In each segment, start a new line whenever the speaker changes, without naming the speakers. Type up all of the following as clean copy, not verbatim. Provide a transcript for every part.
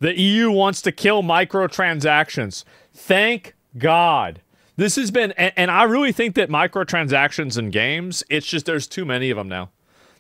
The EU wants to kill microtransactions. Thank God. This has been, and I really think that microtransactions in games, it's just there's too many of them now.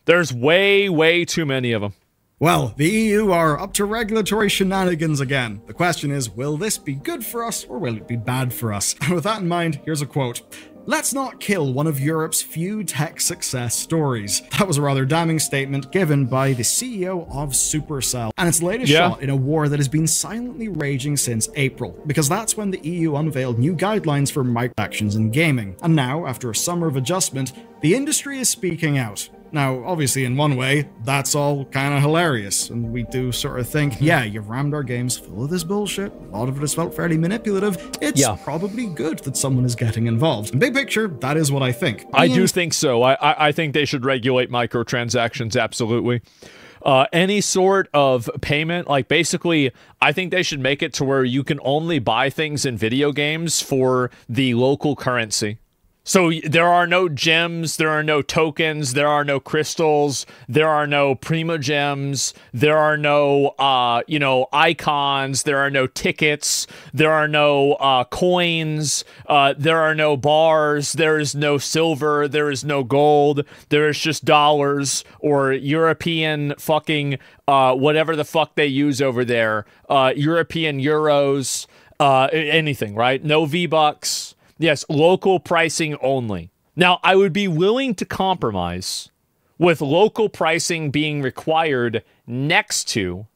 There's way, way too many of them.
Well, the EU are up to regulatory shenanigans again. The question is, will this be good for us or will it be bad for us? And with that in mind, here's a quote. Let's not kill one of Europe's few tech success stories. That was a rather damning statement given by the CEO of Supercell, and its latest shot in a war that has been silently raging since April, because that's when the EU unveiled new guidelines for microtransactions in gaming. And now, after a summer of adjustment, the industry is speaking out. Now, obviously, in one way, that's all kind of hilarious, and we do sort of think, yeah, you've rammed our games full of this bullshit, a lot of it has felt fairly manipulative, it's probably good that someone is getting involved. In big picture, that is what I think.
I do think so. I think they should regulate microtransactions, absolutely. Any sort of payment, like basically, I think they should make it to where you can only buy things in video games for the local currency. So there are no gems, there are no tokens, there are no crystals, there are no prima gems, there are no, icons, there are no tickets, there are no coins, there are no bars, there is no silver, there is no gold, there is just dollars or European fucking, whatever the fuck they use over there, European euros, anything, right? No V-Bucks. Yes, local pricing only. Now, I would be willing to compromise with local pricing being required next to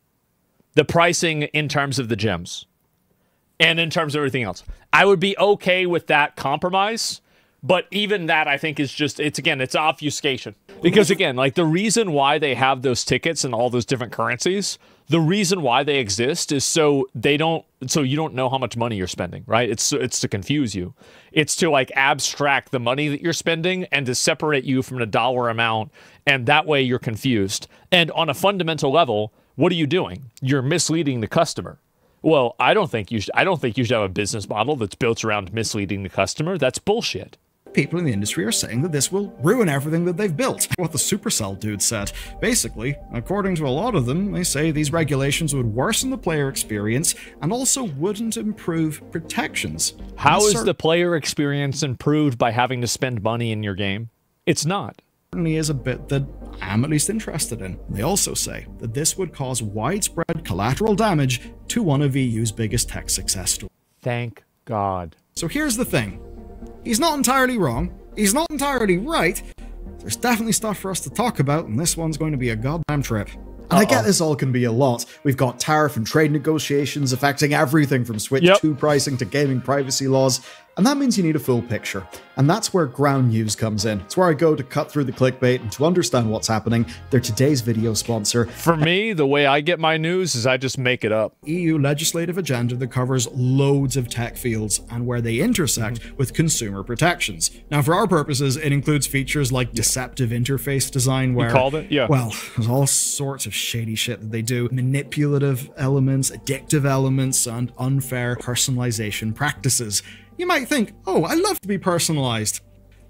the pricing in terms of the gems and in terms of everything else. I would be okay with that compromise, but even that I think is just, it's obfuscation. Because again, like the reason why they have those tickets and all those different currencies, the reason why they exist is so you don't know how much money you're spending, right? It's to confuse you. It's to like abstract the money that you're spending and to separate you from the dollar amount, and that way you're confused. And on a fundamental level, what are you doing? You're misleading the customer. Well, I don't think you should have a business model that's built around misleading the customer. That's bullshit.
People in the industry are saying that this will ruin everything that they've built. What the Supercell dude said. Basically, according to a lot of them, they say these regulations would worsen the player experience and also wouldn't improve protections.
How is the player experience improved by having to spend money in your game? It's not.
Certainly is a bit that I'm at least interested in. They also say that this would cause widespread collateral damage to one of EU's biggest tech success stories.
Thank God.
So here's the thing. He's not entirely wrong. He's not entirely right. There's definitely stuff for us to talk about, and this one's going to be a goddamn trip. And I get this all can be a lot. We've got tariff and trade negotiations affecting everything from Switch 2 pricing to gaming privacy laws. And that means you need a full picture. And that's where Ground News comes in. It's where I go to cut through the clickbait and to understand what's happening. They're today's video sponsor.
For me, the way I get my news is I just make it up.
EU legislative agenda that covers loads of tech fields and where they intersect with consumer protections. Now, for our purposes, it includes features like deceptive interface design where...
You called it? Yeah.
Well, there's all sorts of shady shit that they do. Manipulative elements, addictive elements, and unfair personalization practices. You might think, oh, I love to be personalized.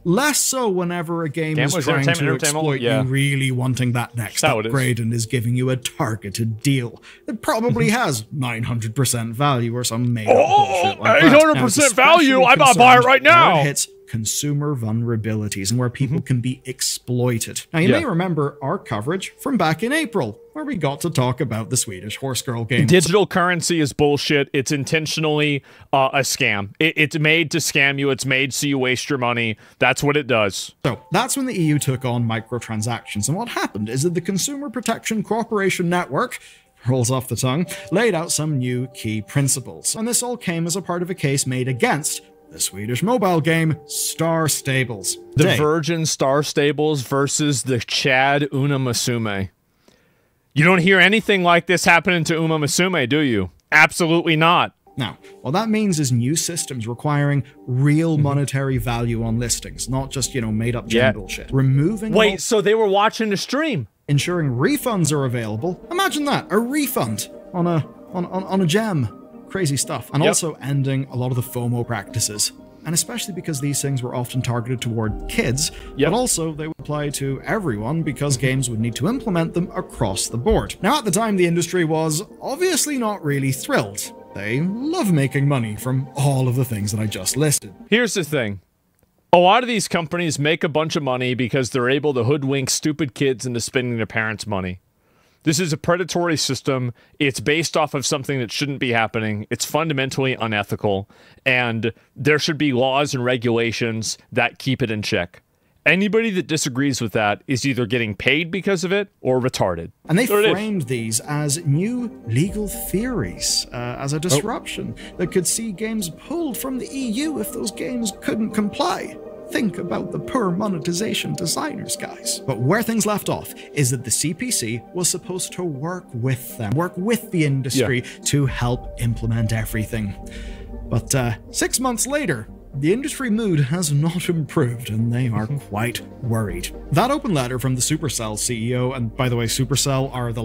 Less so whenever a game is trying to exploit you really wanting that next upgrade and is giving you a targeted deal that probably has 900% value or some made-up bullshit like that.
800% value? I'm about to buy it right now!
It hits consumer vulnerabilities and where people can be exploited. Now, you may remember our coverage from back in April, where we got to talk about the Swedish horse girl game.
Digital currency is bullshit. It's intentionally a scam. It's made to scam you. It's made so you waste your money. That's what it does.
So that's when the EU took on microtransactions. And what happened is that the Consumer Protection Cooperation Network, rolls off the tongue, laid out some new key principles. And this all came as a part of a case made against the Swedish mobile game Star Stables.
The Virgin Star Stables versus the Chad Una Musume. You don't hear anything like this happening to Uma Musume, do you? Absolutely not.
Now, what that means is new systems requiring real monetary value on listings, not just, made up gem bullshit. Removing...
Wait, so they were watching the stream?
Ensuring refunds are available. Imagine that, a refund on a gem. Crazy stuff. And also ending a lot of the FOMO practices. and especially because these things were often targeted toward kids, but also they would apply to everyone because games would need to implement them across the board. Now, at the time, the industry was obviously not really thrilled. They love making money from all of the things that I just listed.
Here's the thing. A lot of these companies make a bunch of money because they're able to hoodwink stupid kids into spending their parents' money. This is a predatory system. It's based off of something that shouldn't be happening. It's fundamentally unethical, and there should be laws and regulations that keep it in check. Anybody that disagrees with that is either getting paid because of it or retarded.
And they framed these as new legal theories, as a disruption that could see games pulled from the EU if those games couldn't comply. Think about the poor monetization designers, guys. But where things left off is that the CPC was supposed to work with them, work with the industry to help implement everything. But 6 months later, the industry mood has not improved, and they are quite worried. That open letter from the Supercell CEO, and by the way, Supercell are the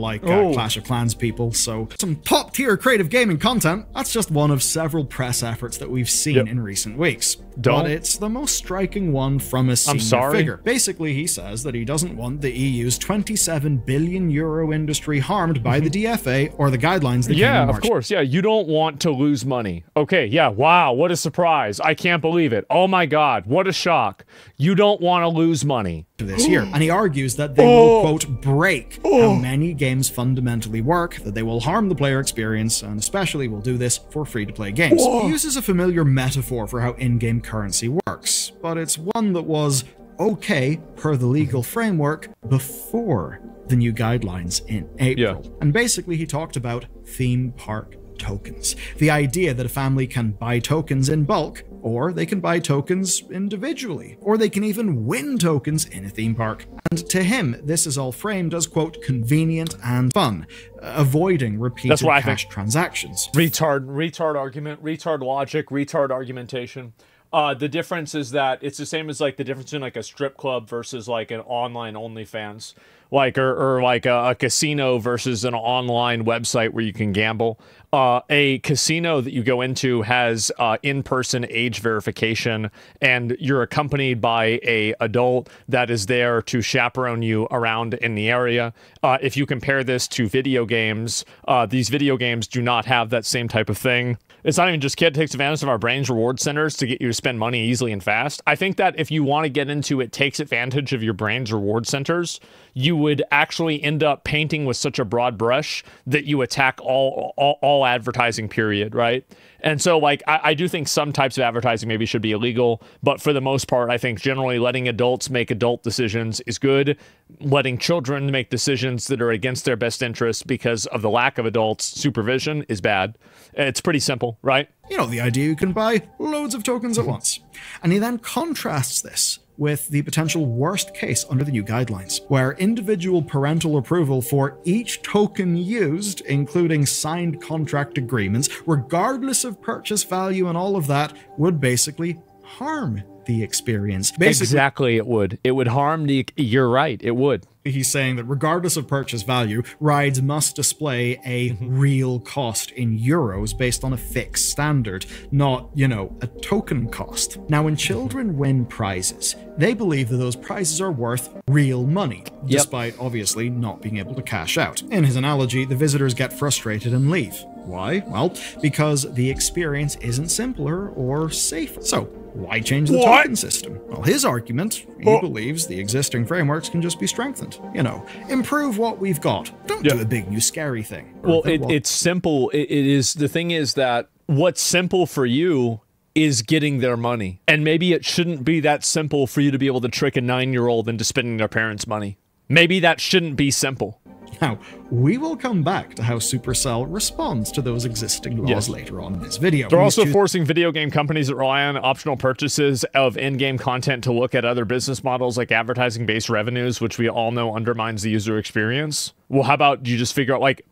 Clash of Clans people, so some top-tier creative gaming content, that's just one of several press efforts that we've seen in recent weeks. But it's the most striking one from a senior figure. Basically, he says that he doesn't want the EU's 27 billion euro industry harmed by the DFA or the guidelines that came in March.
Of course. Yeah, you don't want to lose money. Okay, yeah, wow, what a surprise. I can't believe it. Oh my God, what a shock. You don't want to lose money.
This year. And he argues that they will, quote, break how many games fundamentally work, that they will harm the player experience, and especially will do this for free-to-play games. He uses a familiar metaphor for how in-game currency works, but it's one that was okay per the legal framework before the new guidelines in April. And basically he talked about theme park tokens. The idea that a family can buy tokens in bulk, or they can buy tokens individually, or they can even win tokens in a theme park. And to him, this is all framed as, quote, convenient and fun, avoiding repeated cash transactions.
Retard argument, retard logic, retard argumentation. The difference is that it's the same as like the difference in like a strip club versus like an online OnlyFans, like or like a casino versus an online website where you can gamble. A casino that you go into has in-person age verification, and you're accompanied by a adult that is there to chaperone you around in the area. If you compare this to video games, these video games do not have that same type of thing. It's not even just kid takes advantage of our brain's reward centers to get you to spend money easily and fast. I think that if you want to get into it takes advantage of your brain's reward centers, you would actually end up painting with such a broad brush that you attack all advertising, period, right? And so, like, I do think some types of advertising maybe should be illegal, but for the most part, I think generally letting adults make adult decisions is good. Letting children make decisions that are against their best interests because of the lack of adults' supervision is bad. It's pretty simple, right?
You know, the idea you can buy loads of tokens at once. And he then contrasts this with the potential worst case under the new guidelines, where individual parental approval for each token used, including signed contract agreements, regardless of purchase value and all of that, would basically harm the experience.
Exactly, it would. It would harm the... You're right, it would.
He's saying that regardless of purchase value, rides must display a real cost in euros based on a fixed standard, not, you know, a token cost. Now, when children win prizes, they believe that those prizes are worth real money, despite obviously not being able to cash out. In his analogy, the visitors get frustrated and leave. Why? Well, because the experience isn't simpler or safer. So, why change the token system? Well, his argument, he believes the existing frameworks can just be strengthened. You know, improve what we've got. Don't do a big new scary thing.
Well, it's simple. It is, the thing is that what's simple for you is getting their money. And maybe it shouldn't be that simple for you to be able to trick a 9-year-old into spending their parents' money. Maybe that shouldn't be simple.
Now, we will come back to how Supercell responds to those existing laws later on in this video.
They're also forcing video game companies that rely on optional purchases of in-game content to look at other business models like advertising-based revenues, which we all know undermines the user experience. Well, how about you just figure out, like,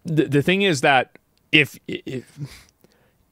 the thing is that if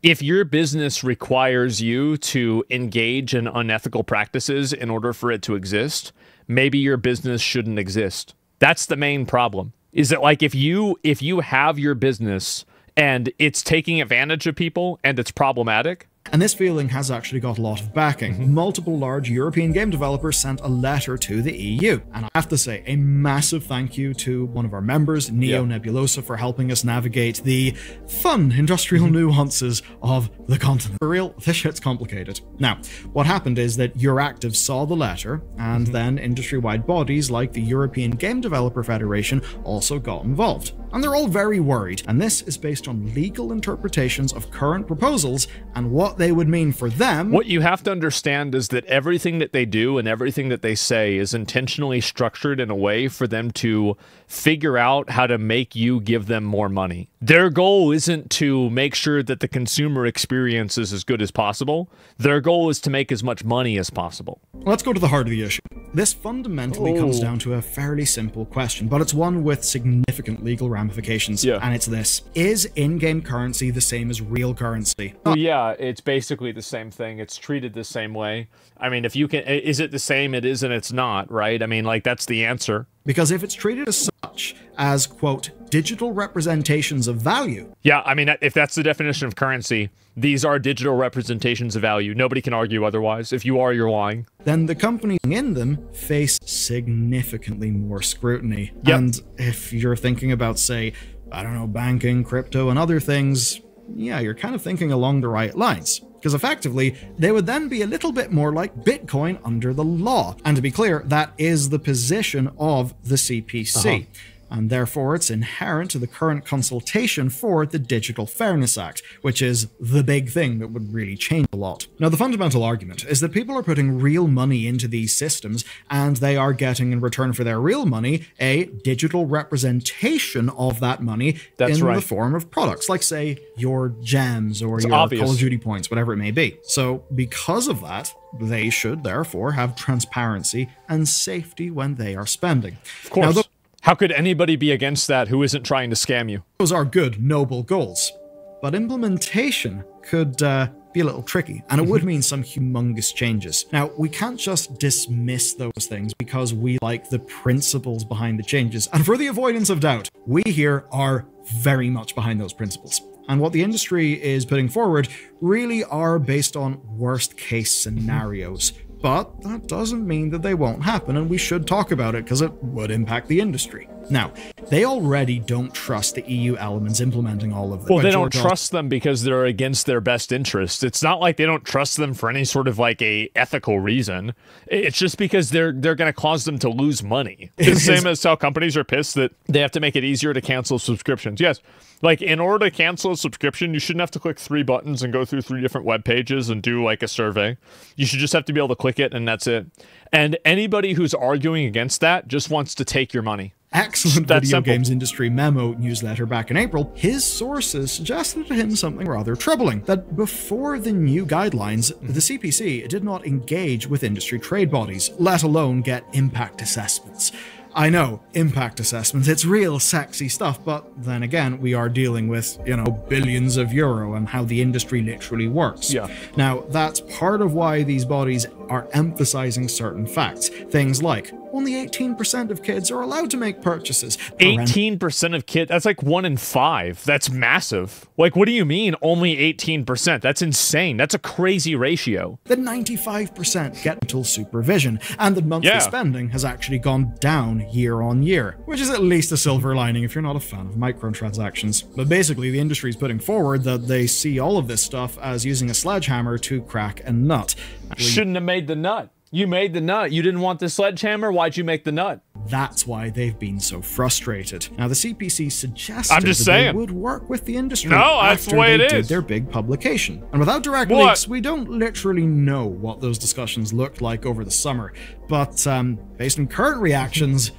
your business requires you to engage in unethical practices in order for it to exist, maybe your business shouldn't exist. That's the main problem. Is that, like, if you have your business and it's taking advantage of people and it's problematic,
And this feeling has actually got a lot of backing. Multiple large European game developers sent a letter to the EU. And I have to say, a massive thank you to one of our members, Neo Nebulosa, for helping us navigate the fun industrial nuances of the continent. For real, this shit's complicated. Now, what happened is that Euractiv saw the letter, and then industry-wide bodies like the European Game Developer Federation also got involved. And they're all very worried, and this is based on legal interpretations of current proposals and what they would mean for them.
What you have to understand is that everything that they do and everything that they say is intentionally structured in a way for them to figure out how to make you give them more money. Their goal isn't to make sure that the consumer experience is as good as possible. Their goal is to make as much money as possible.
Let's go to the heart of the issue. This fundamentally comes down to a fairly simple question, but it's one with significant legal ramifications, and it's this. Is in-game currency the same as real currency?
Well, yeah, it's basically the same thing. It's treated the same way. I mean, if you can, is it the same? It is and it's not, right? I mean, like, that's the answer.
Because if it's treated as such, as, quote, digital representations of value.
Yeah, I mean, if that's the definition of currency, these are digital representations of value. Nobody can argue otherwise. If you are, you're lying.
Then the companies in them face significantly more scrutiny.
Yep.
And if you're thinking about, say, I don't know, banking, crypto, and other things, yeah, you're kind of thinking along the right lines. Because effectively, they would then be a little bit more like Bitcoin under the law. And to be clear, that is the position of the CPC. And therefore it's inherent to the current consultation for the Digital Fairness Act, which is the big thing that would really change a lot. Now, the fundamental argument is that people are putting real money into these systems, and they are getting in return for their real money a digital representation of that money the form of products, like, say, your gems or your Call of Duty points, whatever it may be. So because of that, they should therefore have transparency and safety when they are spending.
Of course. Now, how could anybody be against that who isn't trying to scam you?
Those are good, noble goals. But implementation could be a little tricky, and it would mean some humongous changes. Now, we can't just dismiss those things because we like the principles behind the changes. And for the avoidance of doubt, we here are very much behind those principles. And what the industry is putting forward really are based on worst-case scenarios. But that doesn't mean that they won't happen, and we should talk about it because it would impact the industry. Now, they already don't trust the EU elements implementing all of them.
Well, they don't trust them because they're against their best interests. It's not like they don't trust them for any sort of like a ethical reason. It's just because they're going to cause them to lose money. It's the same as how companies are pissed that they have to make it easier to cancel subscriptions. Yes, like in order to cancel a subscription, you shouldn't have to click 3 buttons and go through 3 different web pages and do like a survey. You should just have to be able to click it and that's it. And anybody who's arguing against that just wants to take your money.
Excellent video games industry memo newsletter back in April, his sources suggested to him something rather troubling, that before the new guidelines, the CPC did not engage with industry trade bodies, let alone get impact assessments. I know, impact assessments, it's real sexy stuff, but then again, we are dealing with, you know, billions of euro and how the industry literally works. Yeah. Now, that's part of why these bodies are emphasizing certain facts. Things like, only 18% of kids are allowed to make purchases.
18% of kids? That's like 1 in 5. That's massive. Like, what do you mean, only 18%? That's insane. That's a crazy ratio.
The 95% get until supervision, and the monthly spending has actually gone down year on year, which is at least a silver lining if you're not a fan of microtransactions. But basically, the industry is putting forward that they see all of this stuff as using a sledgehammer to crack a nut.
Shouldn't have made the nut. You made the nut. You didn't want the sledgehammer? Why'd you make the nut?
That's why they've been so frustrated. Now, the CPC suggested that they would work with the industry
that's the way
after
it
they
is.
did their big publication. And without direct leaks, we don't literally know what those discussions looked like over the summer. But based on current reactions,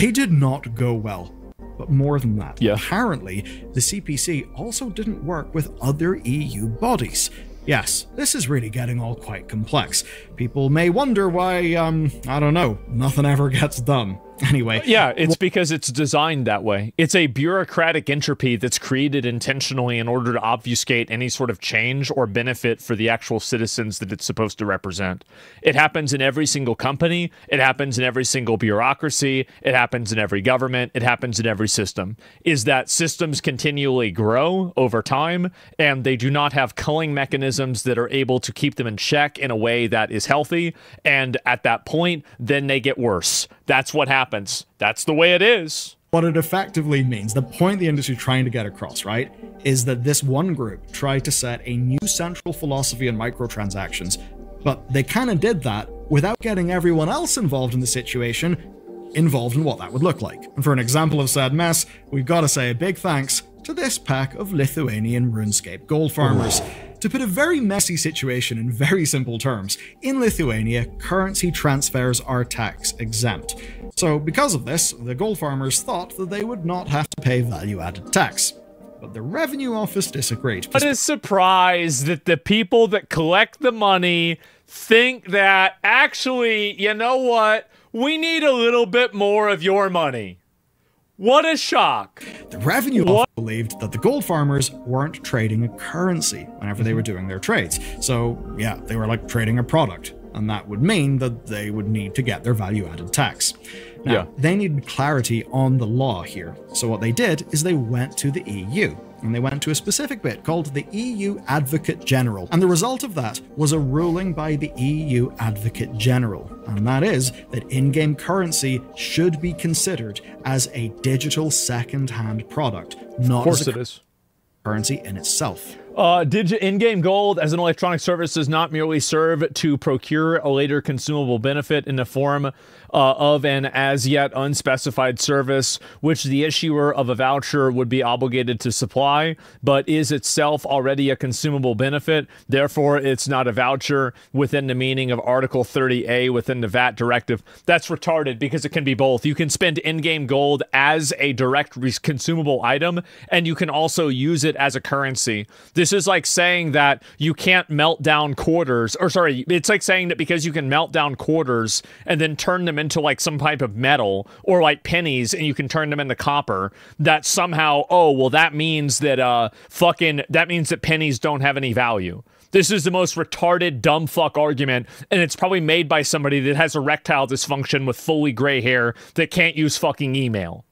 they did not go well. But more than that, apparently, the CPC also didn't work with other EU bodies. Yes, this is really getting all quite complex. People may wonder why, I don't know, nothing ever gets done. Anyway.
Yeah, it's because it's designed that way. It's a bureaucratic entropy that's created intentionally in order to obfuscate any sort of change or benefit for the actual citizens that it's supposed to represent. It happens in every single company. It happens in every single bureaucracy. It happens in every government. It happens in every system. Is that systems continually grow over time, and they do not have culling mechanisms that are able to keep them in check in a way that is healthy, and at that point, then they get worse. That's what happens. That's the way it is.
What it effectively means, the point the industry is trying to get across, right, is that this one group tried to set a new central philosophy on microtransactions, but they kind of did that without getting everyone else involved in the situation involved in what that would look like. And for an example of said mess, we've got to say a big thanks to this pack of Lithuanian RuneScape gold farmers. To put a very messy situation in very simple terms, in Lithuania, currency transfers are tax exempt. So because of this, the gold farmers thought that they would not have to pay value-added tax. But the revenue office disagreed.
What a surprise that the people that collect the money think that, actually, you know what? We need a little bit more of your money. What a shock.
The revenue office believed that the gold farmers weren't trading a currency whenever they were doing their trades. So, yeah, they were like trading a product. And that would mean that they would need to get their value-added tax. Now, they needed clarity on the law here. So what they did is they went to the EU. And they went to a specific bit called the EU Advocate General. And the result of that was a ruling by the EU Advocate General. And that is that in-game currency should be considered as a digital second-hand product, not as a currency in itself.
In-game gold as an electronic service does not merely serve to procure a later consumable benefit in the form of an as-yet unspecified service, which the issuer of a voucher would be obligated to supply, but is itself already a consumable benefit. Therefore, it's not a voucher within the meaning of Article 30A within the VAT directive. That's retarded because it can be both. You can spend in-game gold as a direct consumable item, and you can also use it as a currency. This is like saying that you can't melt down quarters, or sorry, it's like saying that because you can melt down quarters and then turn them into like some type of metal, or like pennies and you can turn them into copper, that somehow, oh, well, that means that that means that pennies don't have any value. This is the most retarded, dumb fuck argument, and it's probably made by somebody that has erectile dysfunction with fully gray hair that can't use fucking email.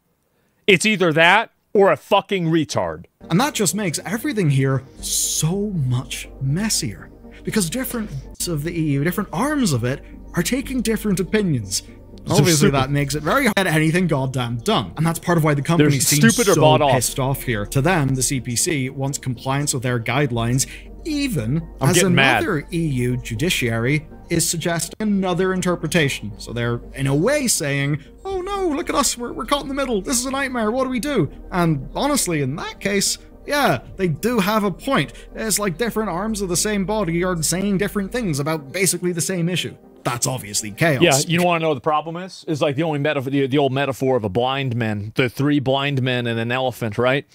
It's either that or a fucking retard.
And that just makes everything here so much messier. Because different of the EU, different arms of it, are taking different opinions. Obviously, that makes it very hard to get anything goddamn done. And that's part of why the company seems so pissed off here. To them, the CPC wants compliance with their guidelines, even as another EU judiciary is suggesting another interpretation. So they're, in a way, saying, oh no, look at us, we're caught in the middle, this is a nightmare, what do we do? And honestly, in that case, yeah, they do have a point. It's like different arms of the same body are saying different things about basically the same issue. That's obviously chaos.
Yeah, you want to know what the problem is? It's like the only metaphor, the old metaphor of a blind man, the three blind men and an elephant, right?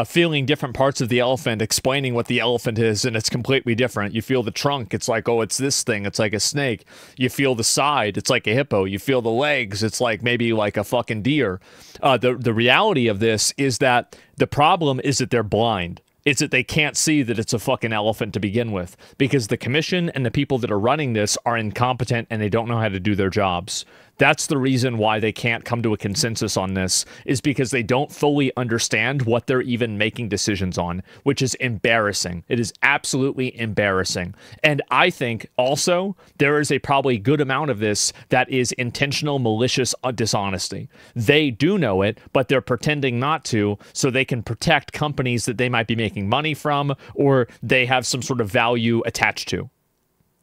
Feeling different parts of the elephant, explaining what the elephant is, and it's completely different. You feel the trunk, it's like, oh, it's this thing, it's like a snake. You feel the side, it's like a hippo. You feel the legs, it's like maybe like a fucking deer. The reality of this is that the problem is that they're blind. It's that they can't see that it's a fucking elephant to begin with, because the commission and the people that are running this are incompetent and they don't know how to do their jobs. That's the reason why they can't come to a consensus on this, is because they don't fully understand what they're even making decisions on, which is embarrassing. It is absolutely embarrassing. And I think also there is a probably good amount of this that is intentional, malicious dishonesty. They do know it, but they're pretending not to, so they can protect companies that they might be making money from, or they have some sort of value attached to.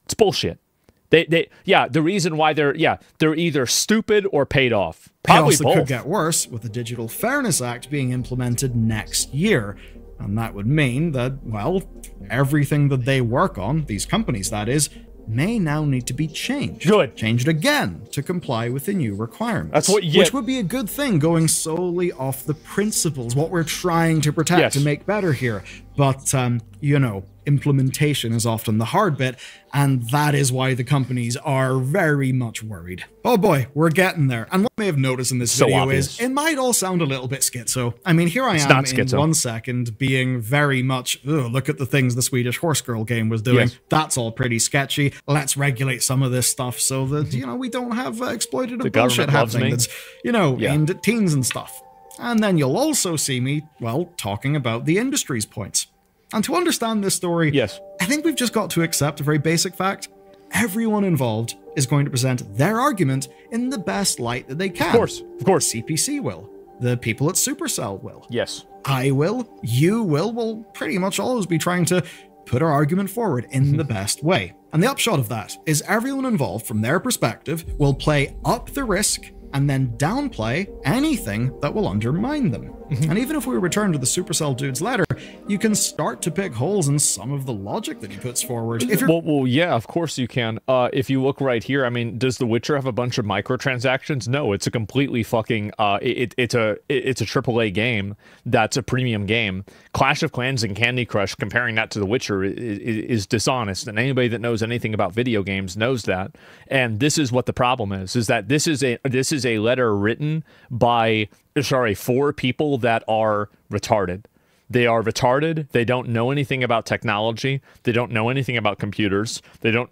It's bullshit. The reason why they're either stupid or paid off. Probably both.
Could get worse with the Digital Fairness Act being implemented next year. And that would mean that, well, everything that they work on, these companies that is, may now need to be changed.
Good.
Changed again to comply with the new requirements.
That's what you get.
Which would be a good thing, going solely off the principles, what we're trying to protect and make better here. But, you know, implementation is often the hard bit, and that is why the companies are very much worried. Oh boy, we're getting there. And what you may have noticed in this video is it might all sound a little bit schizo. I mean, here I am in 1 second being very much, oh, look at the things the Swedish Horse Girl game was doing. Yes. That's all pretty sketchy. Let's regulate some of this stuff so that, you know, we don't have exploitative bullshit happening that's, you know, aimed at teens and stuff. And then you'll also see me, well, talking about the industry's points. And to understand this story, yes, I think we've just got to accept a very basic fact. Everyone involved is going to present their argument in the best light that they can. Of course. CPC will. The people at Supercell will.
Yes.
I will. You will. We'll pretty much always be trying to put our argument forward in the best way. And the upshot of that is everyone involved, from their perspective, will play up the risk and then downplay anything that will undermine them. And even if we return to the Supercell dude's letter, you can start to pick holes in some of the logic that he puts forward. If you're
well, yeah, of course you can. If you look right here, I mean, does The Witcher have a bunch of microtransactions? No, it's a completely fucking, it's a AAA game that's a premium game. Clash of Clans and Candy Crush, comparing that to The Witcher is dishonest, and anybody that knows anything about video games knows that. And this is what the problem is that this is a letter written by, for people that are retarded. They are retarded. They don't know anything about technology. They don't know anything about computers. They don't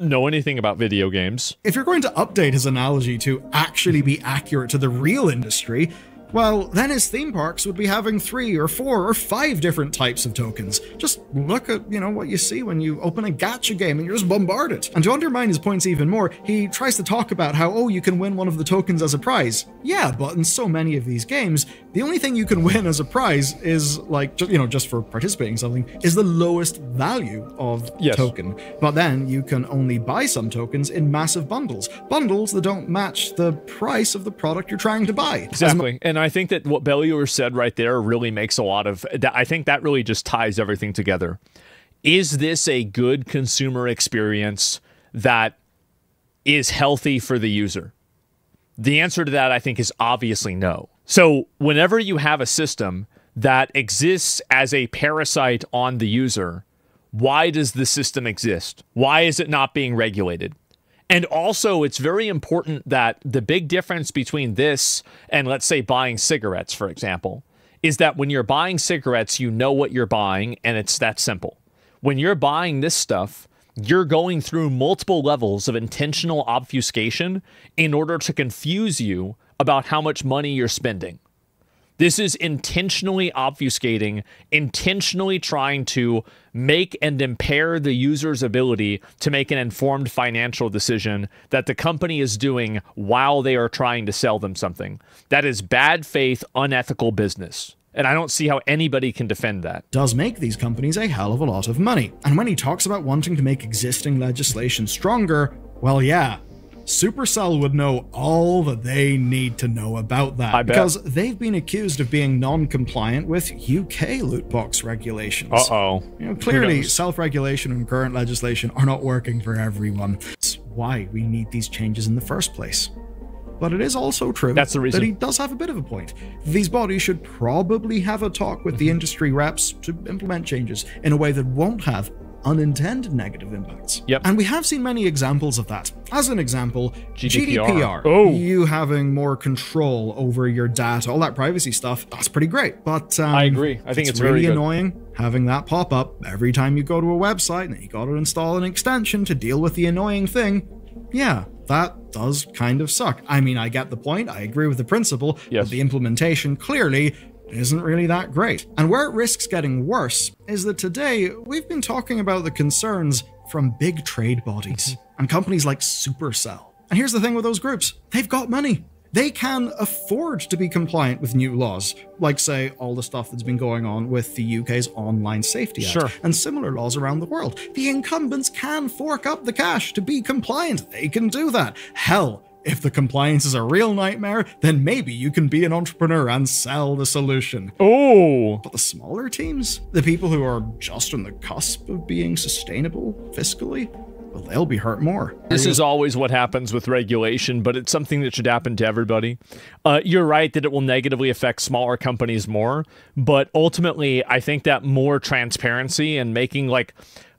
know anything about video games.
If you're going to update his analogy to actually be accurate to the real industry, well, then his theme parks would be having 3 or 4 or 5 different types of tokens. Just look at, you know, what you see when you open a gacha game and you're just bombarded. And to undermine his points even more, he tries to talk about how, oh, you can win one of the tokens as a prize. Yeah, but in so many of these games, the only thing you can win as a prize is, like, you know, just for participating in something, is the lowest value of token. But then you can only buy some tokens in massive bundles. Bundles that don't match the price of the product you're trying to buy.
Exactly. And I think that what Bellier said right there really makes a lot of, I think that really just ties everything together. Is this a good consumer experience that is healthy for the user? The answer to that, I think, is obviously no. So whenever you have a system that exists as a parasite on the user, why does the system exist? Why is it not being regulated? And also, it's very important that the big difference between this and, let's say, buying cigarettes, for example, is that when you're buying cigarettes, you know what you're buying, and it's that simple. When you're buying this stuff, you're going through multiple levels of intentional obfuscation in order to confuse you about how much money you're spending. This is intentionally obfuscating, intentionally trying to make and impair the user's ability to make an informed financial decision that the company is doing while they are trying to sell them something. That is bad faith, unethical business. And I don't see how anybody can defend that.
Does make these companies a hell of a lot of money. And when he talks about wanting to make existing legislation stronger, well, yeah, Supercell would know all that they need to know about that, because they've been accused of being non-compliant with UK loot box regulations. You know, clearly, self-regulation and current legislation are not working for everyone. That's why we need these changes in the first place. But it is also true that he does have a bit of a point. These bodies should probably have a talk with the industry reps to implement changes in a way that won't have unintended negative impacts. And we have seen many examples of that. As an example, GDPR. You having more control over your data, all that privacy stuff, that's pretty great. But
I agree. I think it's
really
very
annoying having that pop up every time you go to a website and you got to install an extension to deal with the annoying thing. Yeah, that does kind of suck. I mean, I get the point. I agree with the principle, but the implementation clearly isn't really that great. And where it risks getting worse is that today we've been talking about the concerns from big trade bodies and companies like Supercell. And here's the thing with those groups. They've got money. They can afford to be compliant with new laws, like, say, all the stuff that's been going on with the UK's Online Safety Act and similar laws around the world. The incumbents can fork up the cash to be compliant. They can do that. Hell, if the compliance is a real nightmare, then maybe you can be an entrepreneur and sell the solution. But the smaller teams, the people who are just on the cusp of being sustainable fiscally, well, they'll be hurt more.
This is always what happens with regulation, but it's something that should happen to everybody. You're right that it will negatively affect smaller companies more, but ultimately, I think that more transparency and making, like,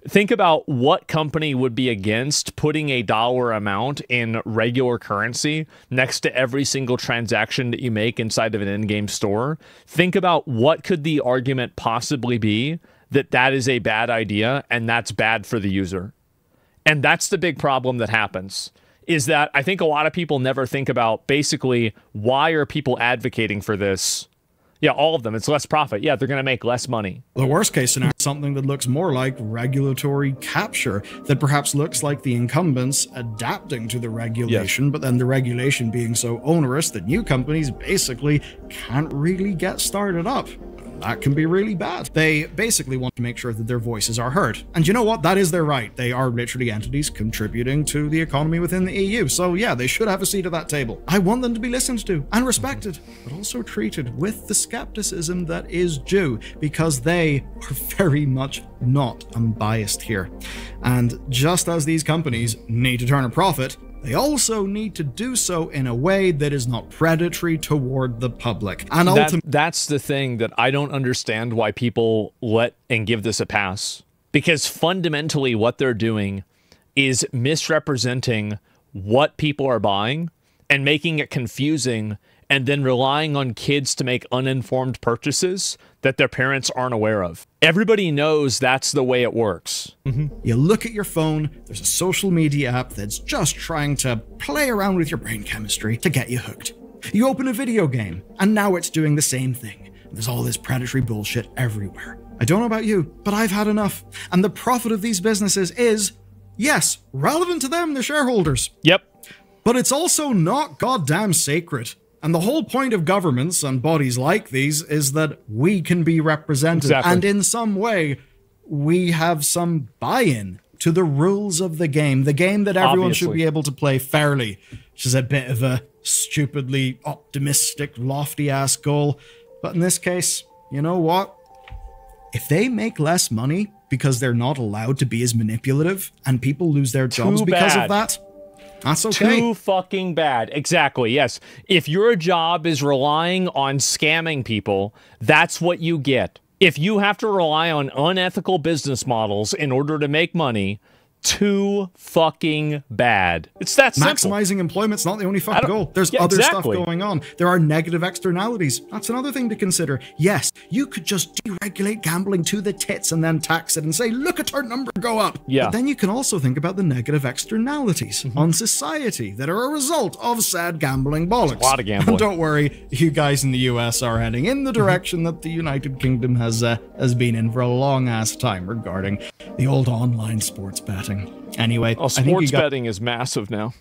think about what company would be against putting a dollar amount in regular currency next to every single transaction that you make inside of an in-game store. Think about what could the argument possibly be that that is a bad idea and that's bad for the user. And that's the big problem that happens, is that I think a lot of people never think about basically why are people advocating for this. Yeah, all of them. It's less profit. Yeah, they're going to make less money.
The worst case scenario is something that looks more like regulatory capture, that perhaps looks like the incumbents adapting to the regulation, but then the regulation being so onerous that new companies basically can't really get started up. That can be really bad. They basically want to make sure that their voices are heard. And you know what? That is their right. They are literally entities contributing to the economy within the EU. So yeah, they should have a seat at that table. I want them to be listened to and respected, but also treated with the skepticism that is due, because they are very much not unbiased here. And just as these companies need to turn a profit, they also need to do so in a way that is not predatory toward the public. And
that's the thing that I don't understand why people let and give this a pass. Because fundamentally what they're doing is misrepresenting what people are buying and making it confusing, and then relying on kids to make uninformed purchases that their parents aren't aware of. Everybody knows that's the way it works.
You look at your phone, there's a social media app that's just trying to play around with your brain chemistry to get you hooked. You open a video game, and now it's doing the same thing. There's all this predatory bullshit everywhere. I don't know about you, but I've had enough. And the profit of these businesses is, yes, relevant to them, the shareholders.
Yep.
But it's also not goddamn sacred. And the whole point of governments and bodies like these is that we can be represented.
Exactly.
And in some way, we have some buy-in to the rules of the game that everyone should be able to play fairly, which is a bit of a stupidly optimistic, lofty-ass goal. But in this case, you know what? If they make less money because they're not allowed to be as manipulative and people lose their jobs because of that, that's okay.
Too fucking bad. Exactly, yes. If your job is relying on scamming people, that's what you get. If you have to rely on unethical business models in order to make money, too fucking bad. It's that simple.
Maximizing employment's not the only fucking goal. There's other stuff going on. There are negative externalities. That's another thing to consider. Yes, you could just deregulate gambling to the tits and then tax it and say, look at our number go up.
Yeah.
But then you can also think about the negative externalities on society that are a result of sad gambling bollocks.
There's a lot of gambling.
And don't worry, you guys in the US are heading in the direction that the United Kingdom has been in for a long ass time regarding the old online sports betting. Anyway,
sports betting is massive now.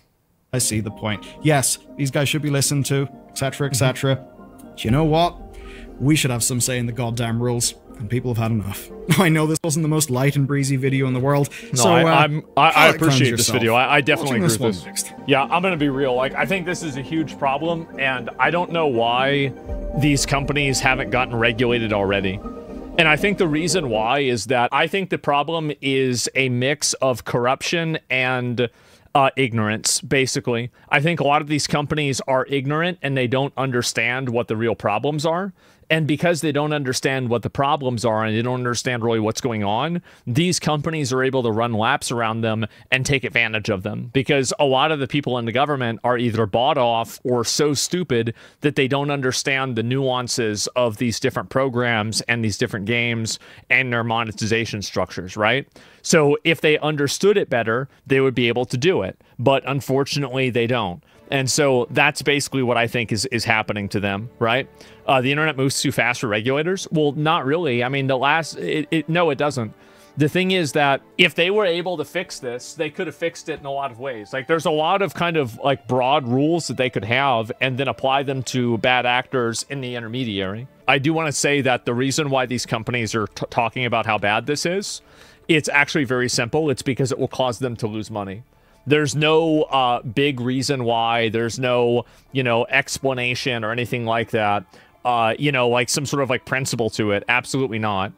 I see the point. Yes, these guys should be listened to, etc., etc. But you know what? We should have some say in the goddamn rules, and people have had enough. I know this wasn't the most light and breezy video in the world,
no,
so
I appreciate this video. I definitely agree with this.
Next.
Yeah, I'm gonna be real. Like, I think this is a huge problem, and I don't know why these companies haven't gotten regulated already. And I think the reason why is that I think the problem is a mix of corruption and ignorance, basically. I think a lot of these companies are ignorant and they don't understand what the real problems are. And because they don't understand what the problems are and they don't understand really what's going on, these companies are able to run laps around them and take advantage of them. Because a lot of the people in the government are either bought off or so stupid that they don't understand the nuances of these different programs and these different games and their monetization structures, right? So if they understood it better, they would be able to do it. But unfortunately, they don't. And so that's basically what I think is happening to them, right? The internet moves too fast for regulators. Well, not really. I mean, no, it doesn't. The thing is that if they were able to fix this, they could have fixed it in a lot of ways. Like, there's a lot of kind of like broad rules that they could have and then apply them to bad actors in the intermediary. I do want to say that the reason why these companies are talking about how bad this is, it's actually very simple. It's because it will cause them to lose money. There's no big reason why. There's no, explanation or anything like that. Like some sort of like principle to it. Absolutely not.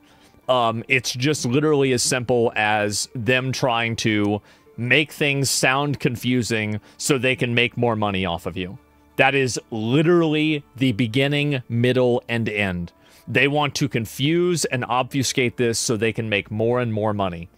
It's just literally as simple as them trying to make things sound confusing so they can make more money off of you. That is literally the beginning, middle, and end. They want to confuse and obfuscate this so they can make more and more money.